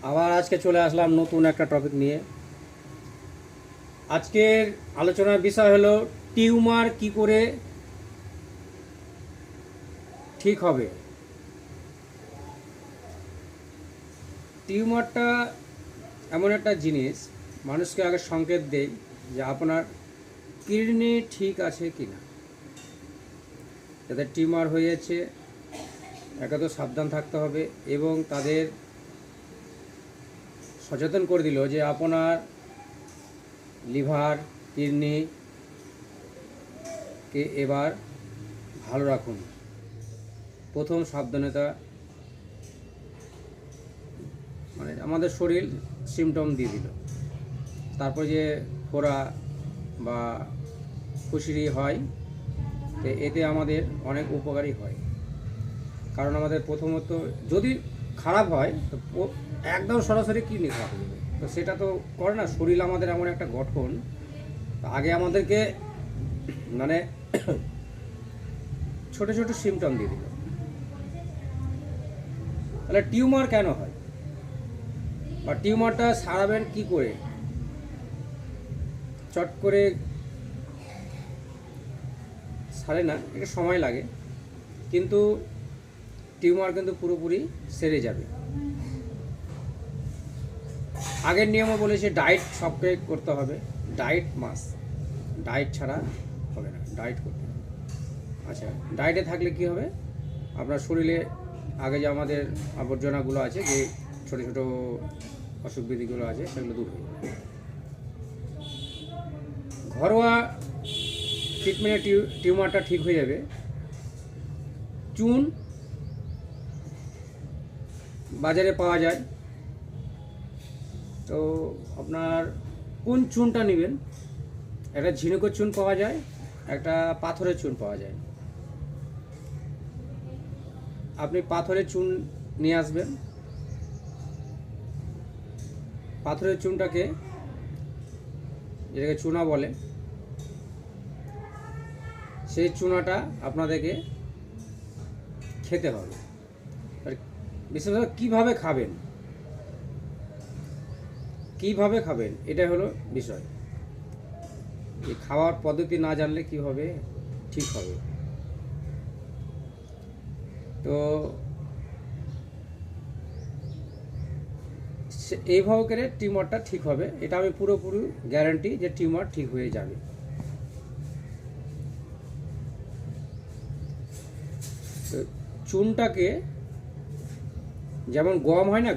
আবার আজকে চলে আসলাম নতুন একটা টপিক নিয়ে। আজকের আলোচনার বিষয় হলো টিউমার কি করে ঠিক হবে। টিউমারটা এমন একটা জিনিস মানুষকে আগে সংকেত দেয় যে আপনার কিডনি ঠিক আছে কি না। যাদের টিউমার হয়েছে একে তো সাবধান থাকতে হবে এবং তাদের সচেতন করে দিল যে আপনার লিভার কিডনিকে এবার ভালো রাখুন। প্রথম সাবধানতা মানে আমাদের শরীর সিমটম দিয়ে দিল, তারপর যে ফোড়া বা ফুসিরি হয়, তো এতে আমাদের অনেক উপকারী হয়। কারণ আমাদের প্রথমত যদি খারাপ হয় তো একদম সরাসরি কিডনি খারাপ হয়ে যাবে, তো সেটা তো করে না। শরীর আমাদের এমন একটা গঠন, আগে আমাদেরকে মানে ছোট ছোট সিমটম দিয়ে দিল। তাহলে টিউমার কেন হয় বা টিউমারটা সারাবেন কি করে? চট করে সারে না, একটু সময় লাগে, কিন্তু টিউমার কিন্তু পুরোপুরি সেরে যাবে। আগের নিয়মও বলেছে ডায়েট সবকে করতে হবে, ডায়েট মাস্ট, ডায়েট ছাড়া হবে না, ডায়েট করতে হবে। আচ্ছা, ডায়েটে থাকলে কি হবে? আপনার শরীরে আগে যে আমাদের আবর্জনাগুলো আছে, যে ছোটো ছোটো অসুখ বিধিগুলো আছে, সেগুলো দূর হয়ে যাবে। ঘরোয়া ট্রিটমেন্টে টিউমারটা ঠিক হয়ে যাবে। চুন বাজারে পাওয়া যায়, তো আপনার কোন চুনটা নেবেন? একটা ঝিনুকের চুন পাওয়া যায়, একটা পাথরের চুন পাওয়া যায়। আপনি পাথরের চুন নিয়ে আসবেন। পাথরের চুনটাকে, যেটাকে চুনা বলে, সেই চুনাটা আপনাদেরকে খেতে হবে। বিশেষত কীভাবে খাবেন, কীভাবে খাবেন এটাই হলো বিষয়। এই খাওয়ার পদ্ধতি না জানলে কীভাবে ঠিক হবে? তো এইভাবে করে টিউমারটা ঠিক হবে, এটা আমি পুরোপুরি গ্যারান্টি যে টিউমার ঠিক হয়ে যাবে। তো চুনটাকে যেমন গম হয় না,